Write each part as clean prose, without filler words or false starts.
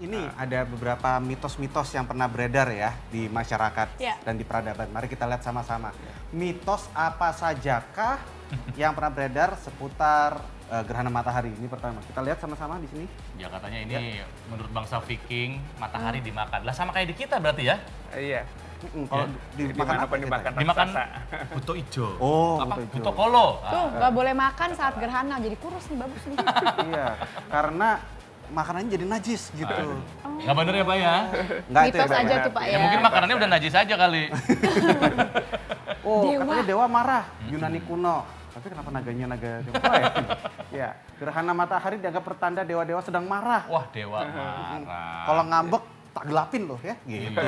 Ini ada beberapa mitos-mitos yang pernah beredar ya di masyarakat dan di peradaban. Mari kita lihat sama-sama. Mitos apa sajakah yang pernah beredar seputar gerhana matahari? Ini pertama. Kita lihat sama-sama di sini. Ya katanya ini menurut bangsa Viking matahari dimakan. Lah sama kayak di kita berarti ya? Iya. Kalau dimakan apa kita? Dimakan buto ijo. Oh, apa? buto ijo. Buto kolo. Tuh, nggak boleh makan saat gerhana, jadi kurus nih, bagus nih. Iya, karena makanannya jadi najis gitu. Nggak bener ya Pak ya? Nggak, itu Mitos ya, aja Pak. tuh Pak Ya ya. mungkin makanannya udah najis aja kali. Oh, Dewa. katanya dewa marah, Yunani kuno. Tapi kenapa naganya naga dewa ya? Ya, gerhana matahari dianggap pertanda dewa-dewa sedang marah. Wah dewa marah. Kalau ngambek, tak gelapin loh ya. Gitu ya.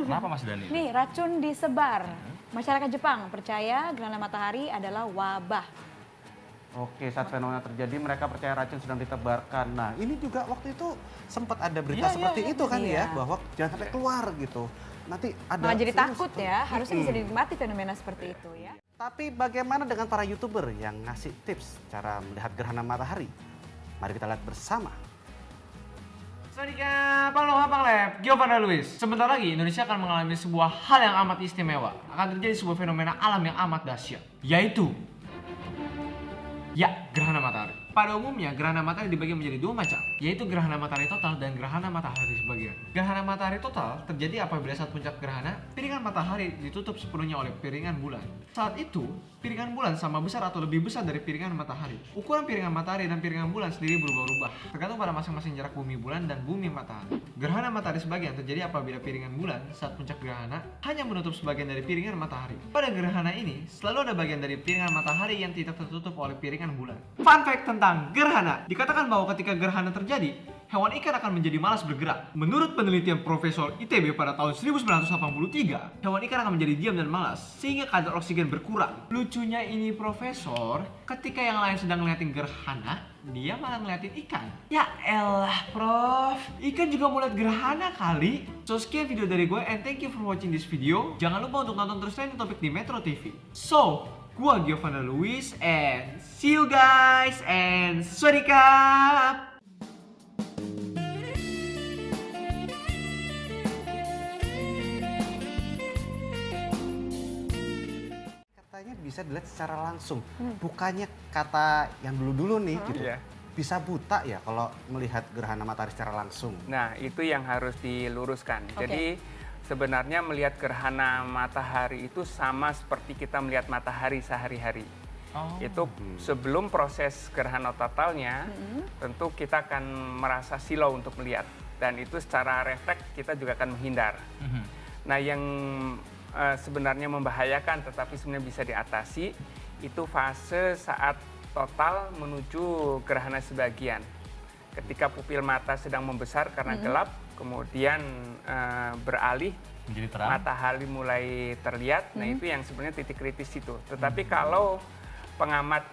Kenapa Mas Dani? Nih, racun disebar. Masyarakat Jepang percaya gerhana matahari adalah wabah. Oke, saat fenomena terjadi mereka percaya racun sedang ditebarkan. Nah, ini juga waktu itu sempat ada berita Iya, seperti itu kan Iya. ya, bahwa jangan sampai keluar gitu. Nanti ada Malah jadi virus. takut ya, harusnya bisa dinikmati fenomena seperti itu ya. Tapi bagaimana dengan para YouTuber yang ngasih tips cara melihat gerhana matahari? Mari kita lihat bersama. Swadika, Paloha Pangleb, Giovanna Luis. Sebentar lagi Indonesia akan mengalami sebuah hal yang amat istimewa. Akan terjadi sebuah fenomena alam yang amat dahsyat, yaitu gerhana matahari. Pada umumnya, gerhana matahari dibagi menjadi dua macam, yaitu gerhana matahari total dan gerhana matahari sebagian. Gerhana matahari total terjadi apabila saat puncak gerhana, piringan matahari ditutup sepenuhnya oleh piringan bulan. Saat itu, piringan bulan sama besar atau lebih besar dari piringan matahari. Ukuran piringan matahari dan piringan bulan sendiri berubah-ubah, tergantung pada masing-masing jarak bumi bulan dan bumi matahari. Gerhana matahari sebagian terjadi apabila piringan bulan saat puncak gerhana hanya menutup sebagian dari piringan matahari. Pada gerhana ini, selalu ada bagian dari piringan matahari yang tidak tertutup oleh piringan bulan. Fun fact tentang gerhana, dikatakan bahwa ketika gerhana terjadi, hewan ikan akan menjadi malas bergerak. Menurut penelitian Profesor ITB pada tahun 1983, hewan ikan akan menjadi diam dan malas, sehingga kadar oksigen berkurang. Lucunya ini Profesor, ketika yang lain sedang ngeliatin gerhana, dia malah ngeliatin ikan. Ya elah Prof, ikan juga mau lihat gerhana kali. So sekian video dari gue and thank you for watching this video. Jangan lupa untuk nonton terus trending topik di Metro TV. So, gue Giovanna Luis and see you guys and swadika. Katanya bisa dilihat secara langsung. Bukannya kata yang dulu-dulu nih gitu. Iya. Bisa buta ya kalau melihat gerhana matahari secara langsung. Nah, itu yang harus diluruskan. Jadi sebenarnya melihat gerhana matahari itu sama seperti kita melihat matahari sehari-hari. Itu sebelum proses gerhana totalnya, tentu kita akan merasa silau untuk melihat. Dan itu secara refleks kita juga akan menghindar. Nah, yang sebenarnya membahayakan tetapi sebenarnya bisa diatasi, itu fase saat total menuju gerhana sebagian. Ketika pupil mata sedang membesar karena gelap, kemudian beralih, Menjadi terang. matahari mulai terlihat, nah itu yang sebenarnya titik kritis itu. Tetapi kalau pengamat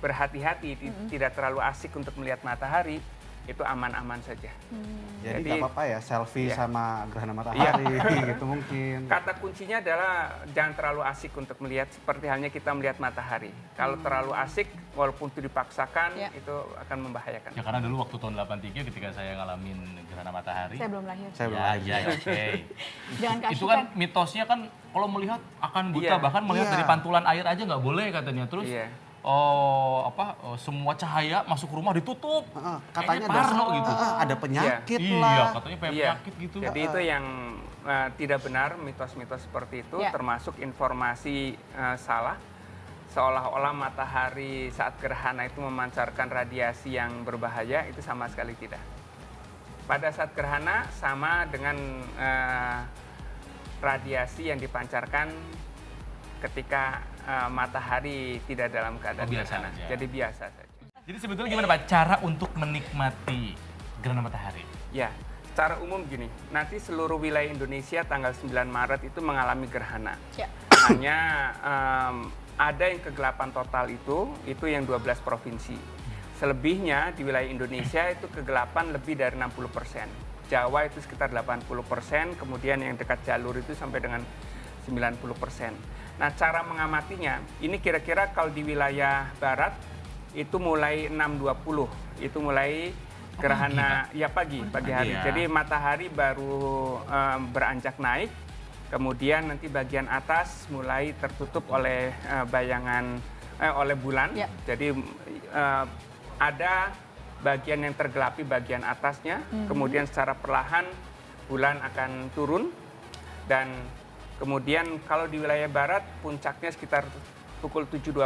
berhati-hati, tidak terlalu asik untuk melihat matahari, itu aman-aman saja. Jadi Jadi- nggak apa-apa ya selfie Iya. sama gerhana matahari gitu mungkin. Kata kuncinya adalah jangan terlalu asik untuk melihat seperti halnya kita melihat matahari. Kalau terlalu asik, walaupun itu dipaksakan, itu akan membahayakan. Ya karena dulu waktu tahun 83 ketika saya ngalamin gerhana matahari. Saya belum lahir. Saya belum Ya, lagi. ya, oke. Jangan Itu keasikan. kan mitosnya kan kalau melihat akan buta, Iya. bahkan melihat Iya. dari pantulan air aja nggak boleh katanya. Terus Iya. semua cahaya masuk rumah ditutup. Katanya Kayaknya parno ada, gitu. ada penyakit Iya, lah. katanya Iya. penyakit gitu. Jadi itu yang tidak benar, mitos-mitos seperti itu, Ya. termasuk informasi salah. Seolah-olah matahari saat gerhana itu memancarkan radiasi yang berbahaya, itu sama sekali tidak. Pada saat gerhana sama dengan radiasi yang dipancarkan ketika matahari tidak dalam keadaan biasa gerhana. aja. Jadi biasa saja. Jadi sebetulnya gimana Pak cara untuk menikmati gerhana matahari? Ya, secara umum gini, nanti seluruh wilayah Indonesia tanggal 9 Maret itu mengalami gerhana. Ya. Hanya ada yang kegelapan total itu yang 12 provinsi. Selebihnya di wilayah Indonesia itu kegelapan lebih dari 60%. Jawa itu sekitar 80%, kemudian yang dekat jalur itu sampai dengan 90%. Nah, cara mengamatinya, ini kira-kira kalau di wilayah barat itu mulai 6.20, itu mulai Gerhana ya pagi hari. ya. Jadi matahari baru beranjak naik, kemudian nanti bagian atas mulai tertutup oleh oleh bulan. Ya. Jadi ada bagian yang tergelapi bagian atasnya, kemudian secara perlahan bulan akan turun, dan kemudian kalau di wilayah barat puncaknya sekitar pukul 7.20,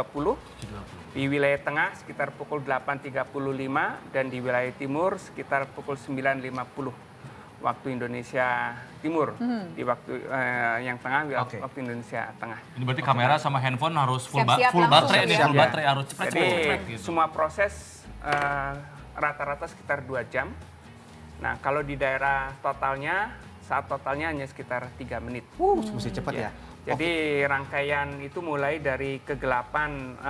di wilayah tengah sekitar pukul 8.35, dan di wilayah timur sekitar pukul 9.50 waktu Indonesia Timur, di waktu yang tengah, waktu Indonesia Tengah. Ini berarti kamera sama handphone harus full Siap-siap baterai langsung nih, ya. full baterai harus cepet Jadi gitu. semua proses rata-rata sekitar 2 jam. Nah, kalau di daerah totalnya, saat totalnya hanya sekitar 3 menit. Mesti cepat ya. Jadi rangkaian itu mulai dari kegelapan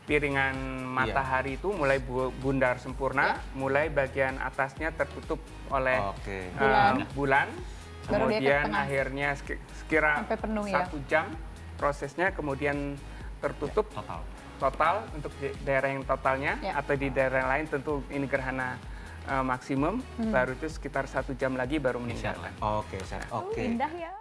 piringan matahari itu mulai bundar sempurna, mulai bagian atasnya tertutup oleh bulan, Baru dia ke kemudian tengah. akhirnya sekira Sampai penuh ya. 1 jam prosesnya, kemudian tertutup total untuk daerah yang totalnya, atau di daerah yang lain tentu ini gerhana maksimum, baru itu sekitar 1 jam lagi baru meninggalkan. Oke, Chef. Oke. Indah ya.